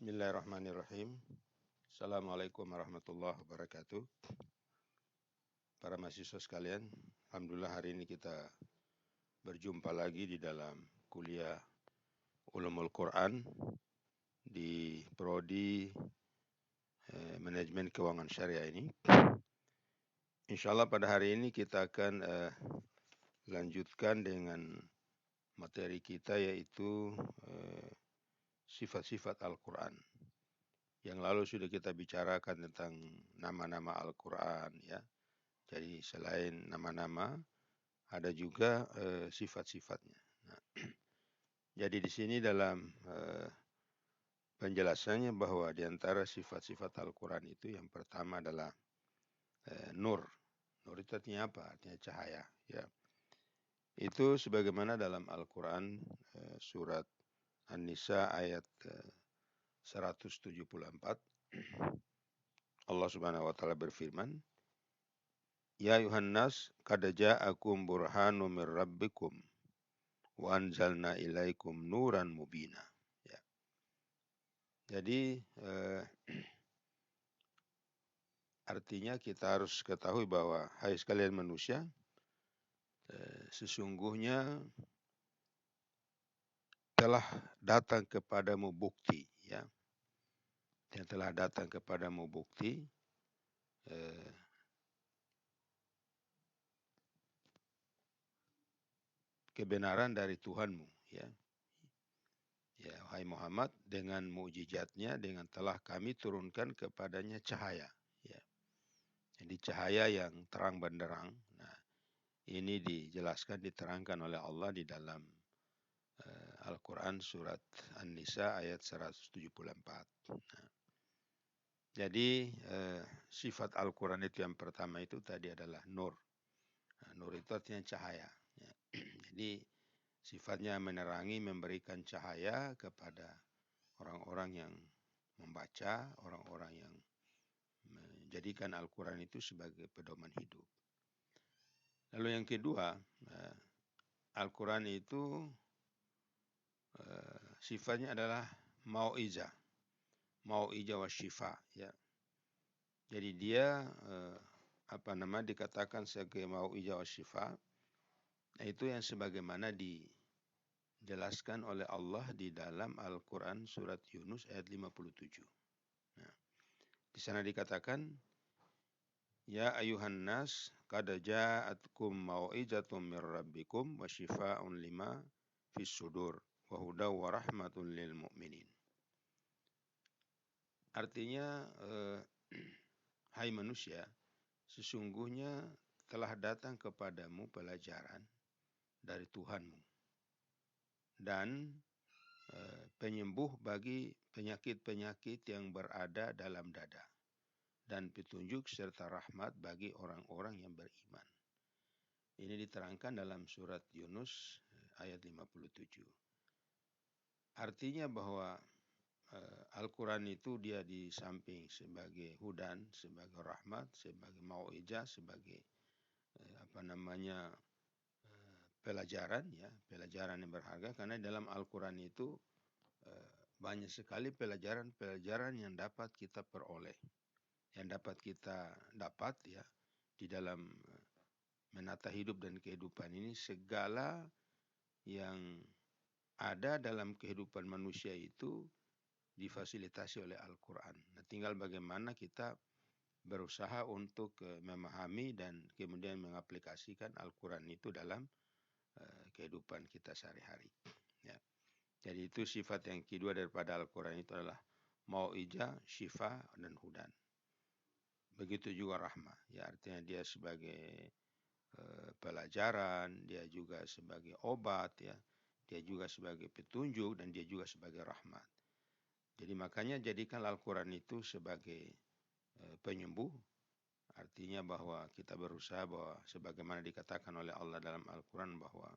Bismillahirrahmanirrahim. Assalamualaikum warahmatullahi wabarakatuh. Para mahasiswa sekalian, alhamdulillah hari ini kita berjumpa lagi di dalam kuliah Ulumul Quran di prodi Manajemen Keuangan Syariah ini. Insya Allah pada hari ini kita akan lanjutkan dengan materi kita yaitu sifat-sifat Al-Quran. Yang lalu sudah kita bicarakan tentang nama-nama Al-Quran ya. Jadi selain nama-nama ada juga sifat-sifatnya. Nah, jadi di sini dalam penjelasannya bahwa di antara sifat-sifat Al-Quran itu yang pertama adalah nur. Nur itu artinya apa? Artinya cahaya. Ya. Itu sebagaimana dalam Al-Quran surat An-Nisa ayat 174. Allah Subhanahu wa taala berfirman, Ya ayuhan nas qad ja'akum burhanun mir rabbikum wa anzalna ilaikum nuran mubina. Ya. Jadi artinya kita harus ketahui bahwa hai sekalian manusia, sesungguhnya telah datang kepadamu bukti, ya. Yang telah datang kepadamu bukti kebenaran dari Tuhanmu, ya. Ya, wahai Muhammad, dengan mukjizatnya, dengan telah kami turunkan kepadanya cahaya, ya. Jadi cahaya yang terang benderang. Nah, ini dijelaskan, diterangkan oleh Allah di dalam Al-Quran surat An-Nisa ayat 174. Nah, jadi sifat Al-Quran itu yang pertama itu tadi adalah nur. Nah, nur itu artinya cahaya. Ya. Jadi sifatnya menerangi, memberikan cahaya kepada orang-orang yang membaca, orang-orang yang menjadikan Al-Quran itu sebagai pedoman hidup. Lalu yang kedua, Al-Quran itu sifatnya adalah mau'izah wa syifa, ya. Jadi dia dikatakan sebagai mau'izah wa syifa. Nah, itu yang sebagaimana dijelaskan oleh Allah di dalam Al-Quran surat Yunus ayat 57. Nah, di sana dikatakan, Ya ayuhan nas qad ja'atkum mau'izatum mir rabbikum wa syifa'un lima fis sudur wa hudaw wa rahmatun lil mu'minin. Artinya hai manusia, sesungguhnya telah datang kepadamu pelajaran dari Tuhanmu dan penyembuh bagi penyakit-penyakit yang berada dalam dada dan petunjuk serta rahmat bagi orang-orang yang beriman. Ini diterangkan dalam surat Yunus ayat 57. Artinya bahwa Al-Quran itu dia di samping sebagai hudan, sebagai rahmat, sebagai mau'izah, sebagai pelajaran, ya, pelajaran yang berharga, karena dalam Al-Quran itu banyak sekali pelajaran-pelajaran yang dapat kita peroleh, yang dapat kita dapat, ya, di dalam menata hidup dan kehidupan ini. Segala yang ada dalam kehidupan manusia itu difasilitasi oleh Al-Quran. Nah, tinggal bagaimana kita berusaha untuk memahami dan kemudian mengaplikasikan Al-Quran itu dalam kehidupan kita sehari-hari. Ya. Jadi itu sifat yang kedua daripada Al-Quran itu adalah mau'izah, syifa, dan hudan. Begitu juga rahmah. Ya, artinya dia sebagai pelajaran, dia juga sebagai obat, ya, dia juga sebagai petunjuk, dan dia juga sebagai rahmat. Jadi makanya jadikan Al-Quran itu sebagai penyembuh. Artinya bahwa kita berusaha bahwa sebagaimana dikatakan oleh Allah dalam Al-Quran bahwa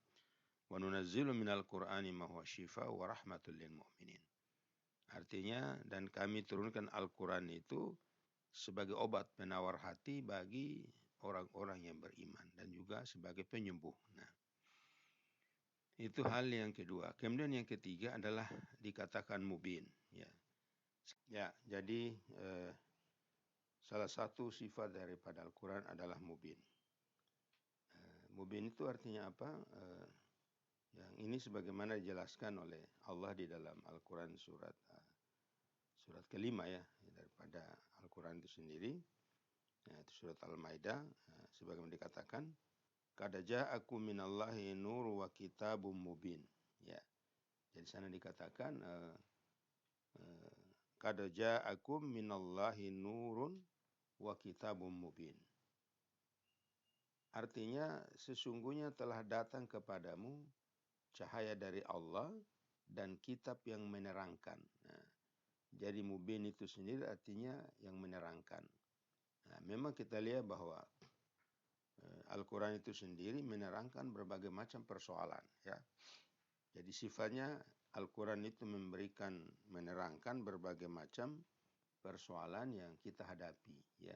wa nunazzilu minal Qur'ani ma huwa syifa wa rahmatul lil mu'minin. Artinya dan kami turunkan Al-Quran itu sebagai obat penawar hati bagi orang-orang yang beriman dan juga sebagai penyembuh. Nah, itu hal yang kedua. Kemudian yang ketiga adalah dikatakan mubin, ya. Ya, jadi salah satu sifat daripada Al-Quran adalah mubin. Mubin itu artinya apa? Yang ini sebagaimana dijelaskan oleh Allah di dalam Al-Quran surat kelima ya daripada Al-Quran itu sendiri. Itu surat Al-Maidah sebagaimana dikatakan qad ja'akum minallahi nur wa kitabum mubin. Ya. Jadi sana dikatakan qad ja'akum minallahi nurun wa kitabum mubin. Artinya sesungguhnya telah datang kepadamu cahaya dari Allah dan kitab yang menerangkan. Nah, jadi mubin itu sendiri artinya yang menerangkan. Nah, memang kita lihat bahwa Al-Quran itu sendiri menerangkan berbagai macam persoalan. Ya. Jadi sifatnya Al-Quran itu menerangkan berbagai macam persoalan yang kita hadapi. Ya.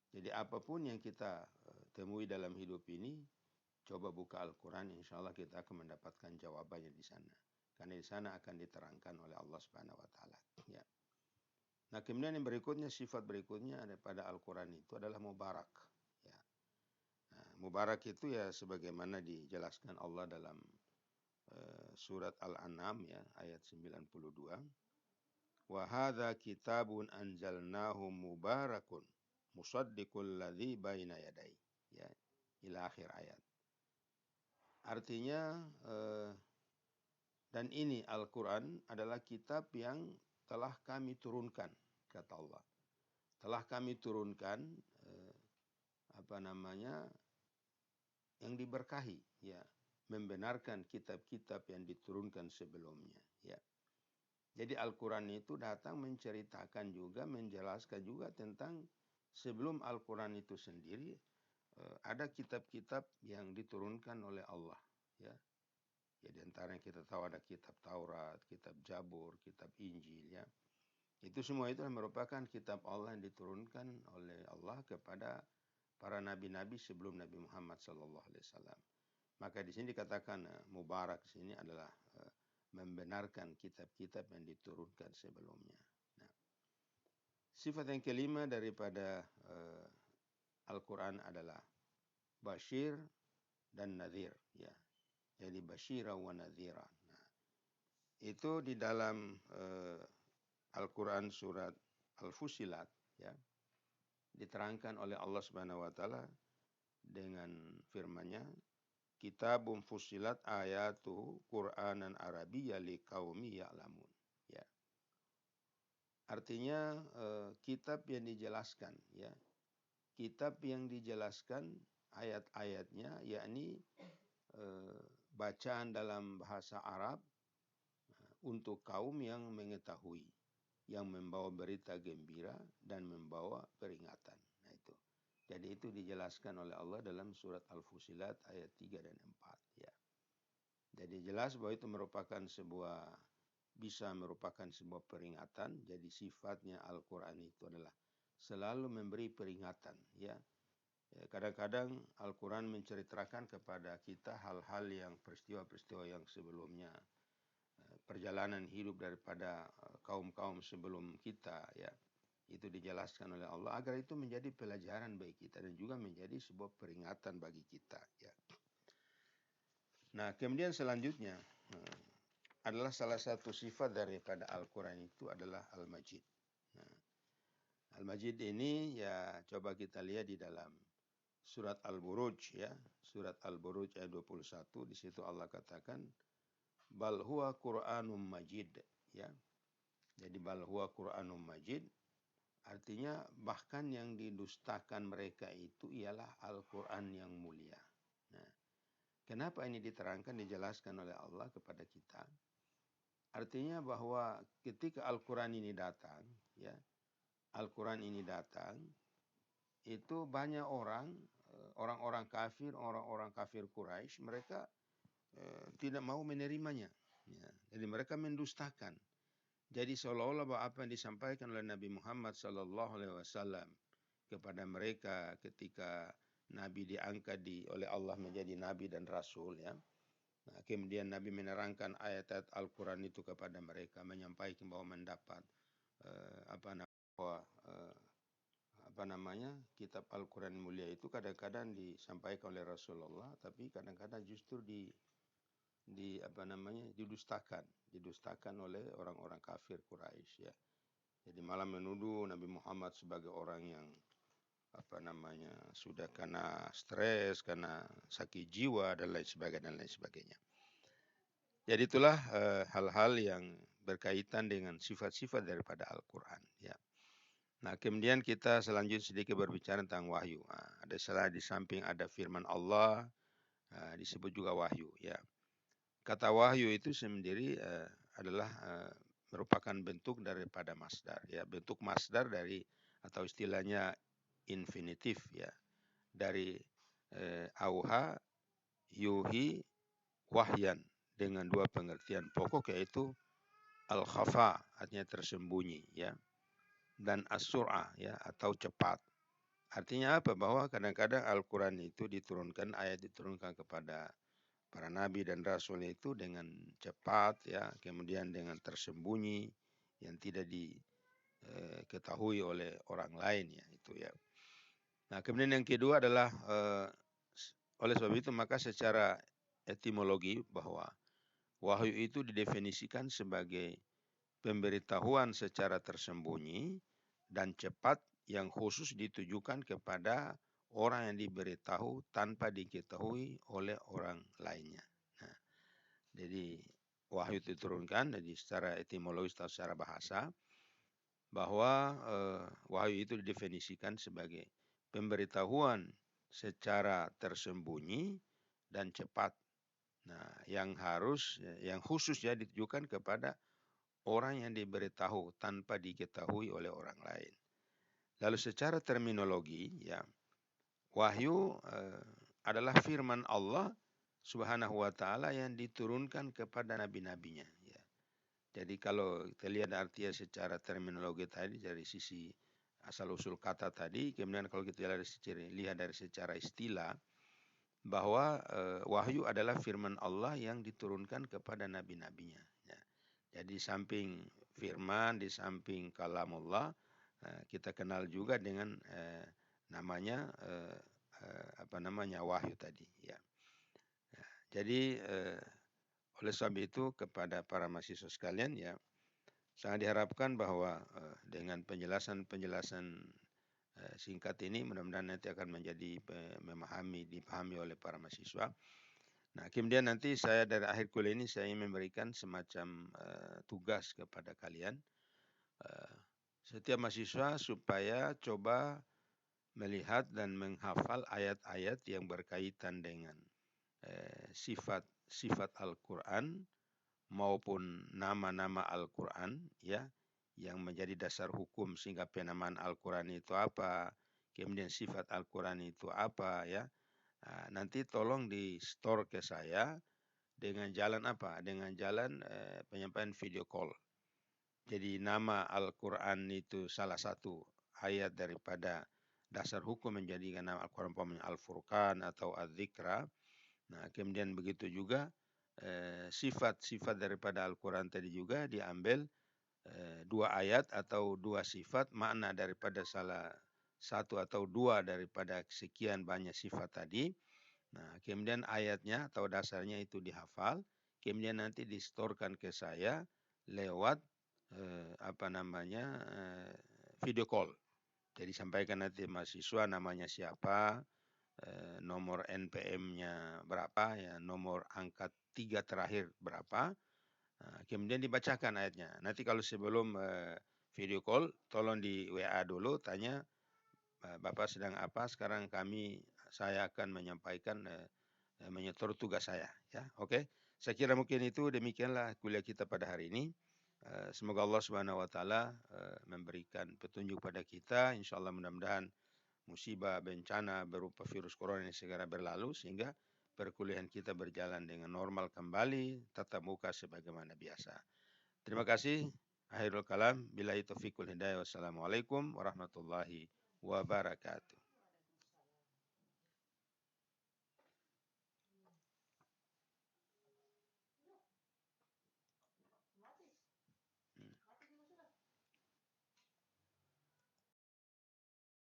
Jadi apapun yang kita temui dalam hidup ini, coba buka Al-Quran, insya Allah kita akan mendapatkan jawabannya di sana. Karena di sana akan diterangkan oleh Allah Subhanahu Wa Taala. Ya. Nah kemudian yang berikutnya, sifat berikutnya daripada Al-Quran itu adalah mubarak. Ya. Nah, mubarak itu ya sebagaimana dijelaskan Allah dalam surat Al-An'am ya ayat 92. Wa hadza kitabun anzalnahu mubarakun musaddiqul ladzi baina yadai. Ya, ila akhir ayat. Artinya dan ini Al-Quran adalah kitab yang telah kami turunkan, kata Allah. Telah kami turunkan yang diberkahi, ya, membenarkan kitab-kitab yang diturunkan sebelumnya, ya. Jadi Al-Quran itu datang menceritakan juga, menjelaskan juga tentang sebelum Al-Quran itu sendiri ada kitab-kitab yang diturunkan oleh Allah, ya. Jadi antara yang kita tahu ada kitab Taurat, kitab Jabur, kitab Injil, ya. Itu semua itu merupakan kitab Allah yang diturunkan oleh Allah kepada para nabi-nabi sebelum Nabi Muhammad SAW. Maka di sini dikatakan mubarak di sini adalah membenarkan kitab-kitab yang diturunkan sebelumnya. Nah, sifat yang kelima daripada Al-Quran adalah Bashir dan Nadhir. Ya. Jadi Bashira wa Nadhira. Nah, itu di dalam Al-Quran surat Al-Fusilat, ya, diterangkan oleh Allah Subhanahu Wa Taala dengan firman-Nya, Kitabun fusilat ayatu Qur'anan Arabiyya liqaumi ya'lamun. Ya. Artinya kitab yang dijelaskan, ya. Kitab yang dijelaskan ayat-ayatnya, yakni bacaan dalam bahasa Arab untuk kaum yang mengetahui, yang membawa berita gembira dan membawa peringatan. Nah itu. Jadi itu dijelaskan oleh Allah dalam surat Al-Fusilat ayat 3 dan 4. Ya. Jadi jelas bahwa itu bisa merupakan sebuah peringatan. Jadi sifatnya Al-Quran itu adalah selalu memberi peringatan. Ya. Kadang-kadang Al-Quran menceritakan kepada kita hal-hal yang peristiwa-peristiwa yang sebelumnya. Perjalanan hidup daripada kaum-kaum sebelum kita, ya. Itu dijelaskan oleh Allah agar itu menjadi pelajaran bagi kita dan juga menjadi sebuah peringatan bagi kita, ya. Nah, kemudian selanjutnya adalah salah satu sifat daripada Al-Quran itu adalah Al-Majid. Nah, Al-Majid ini ya coba kita lihat di dalam surat Al-Buruj, ya. Surat Al-Buruj ayat 21, di situ Allah katakan bal huwa Qur'anum Majid, ya. Jadi bal huwa Qur'anum Majid artinya bahkan yang didustakan mereka itu ialah Al-Quran yang mulia. Nah, kenapa ini diterangkan, dijelaskan oleh Allah kepada kita? Artinya bahwa ketika Al-Quran ini datang, ya, Al-Quran ini datang, itu banyak orang-orang kafir Quraisy, mereka tidak mau menerimanya. Ya. Jadi mereka mendustakan. Jadi seolah-olah bahwa apa yang disampaikan oleh Nabi Muhammad SAW kepada mereka ketika Nabi diangkat oleh Allah menjadi Nabi dan Rasul, ya. Nah, kemudian Nabi menerangkan ayat-ayat Al-Quran itu kepada mereka, menyampaikan bahwa mendapat kitab Al-Quran mulia itu kadang-kadang disampaikan oleh Rasulullah, tapi kadang-kadang justru didustakan oleh orang-orang kafir Quraisy ya. Jadi malah menuduh Nabi Muhammad sebagai orang yang sudah kena stres, kena sakit jiwa dan lain sebagainya. Jadi itulah hal-hal yang berkaitan dengan sifat-sifat daripada Al-Quran ya. Nah, kemudian kita selanjutnya sedikit berbicara tentang wahyu. Ada di samping ada firman Allah, disebut juga wahyu ya. Kata wahyu itu sendiri adalah merupakan bentuk daripada masdar ya, bentuk masdar dari atau istilahnya infinitif ya, dari auha yuhi wahyan, dengan dua pengertian pokok, yaitu al-khafa artinya tersembunyi ya, dan as-sur'ah ya atau cepat. Artinya apa? Bahwa kadang-kadang Al-Quran itu ayat diturunkan kepada para nabi dan rasul itu dengan cepat ya, kemudian dengan tersembunyi yang tidak diketahui oleh orang lain ya, itu ya. Nah, kemudian yang kedua adalah oleh sebab itu maka secara etimologi bahwa wahyu itu didefinisikan sebagai pemberitahuan secara tersembunyi dan cepat yang khusus ditujukan kepada orang yang diberitahu tanpa diketahui oleh orang lainnya. Nah, jadi wahyu diturunkan jadi secara etimologis atau secara bahasa bahwa wahyu itu didefinisikan sebagai pemberitahuan secara tersembunyi dan cepat. Nah, yang khusus ya ditujukan kepada orang yang diberitahu tanpa diketahui oleh orang lain. Lalu secara terminologi ya, wahyu adalah firman Allah Subhanahu wa taala yang diturunkan kepada nabi-nabinya ya. Jadi kalau kita lihat artinya secara terminologi tadi dari sisi asal usul kata tadi, kemudian kalau kita lihat dari secara istilah bahwa wahyu adalah firman Allah yang diturunkan kepada nabi-nabinya ya. Jadi samping firman, di samping kalamullah, kita kenal juga dengan namanya wahyu tadi ya. Jadi oleh sebab itu kepada para mahasiswa sekalian ya, sangat diharapkan bahwa dengan penjelasan singkat ini mudah-mudahan nanti akan menjadi dipahami oleh para mahasiswa. Nah, kemudian nanti saya dari akhir kuliah ini saya ingin memberikan semacam tugas kepada kalian, setiap mahasiswa supaya coba melihat dan menghafal ayat-ayat yang berkaitan dengan sifat Al-Quran maupun nama-nama Al-Quran ya, yang menjadi dasar hukum sehingga penamaan Al-Quran itu apa, kemudian sifat Al-Quran itu apa ya. Nah, nanti tolong di store ke saya dengan jalan apa? Dengan jalan penyampaian video call. Jadi nama Al-Quran itu salah satu ayat daripada dasar hukum menjadikan nama Al-Quran umpamanya Al-Furqan atau Al-Dzikra. Nah, kemudian begitu juga sifat-sifat daripada Al-Quran tadi juga diambil dua ayat atau dua sifat, makna daripada salah satu atau dua daripada sekian banyak sifat tadi. Nah, kemudian ayatnya atau dasarnya itu dihafal, kemudian nanti distorkan ke saya lewat video call. Jadi sampaikan nanti mahasiswa namanya siapa, nomor NPM-nya berapa, ya nomor angka 3 terakhir berapa, kemudian dibacakan ayatnya. Nanti kalau sebelum video call, tolong di WA dulu, tanya Bapak sedang apa, sekarang saya akan menyampaikan menyetor tugas saya. Ya, oke. Saya kira mungkin itu demikianlah kuliah kita pada hari ini. Semoga Allah Subhanahu wa taala memberikan petunjuk pada kita. Insyaallah mudah-mudahan musibah bencana berupa virus corona ini segera berlalu sehingga perkuliahan kita berjalan dengan normal kembali, tatap muka sebagaimana biasa. Terima kasih. Akhirul kalam, billahi taufiq wal hidayah. Wassalamualaikum warahmatullahi wabarakatuh.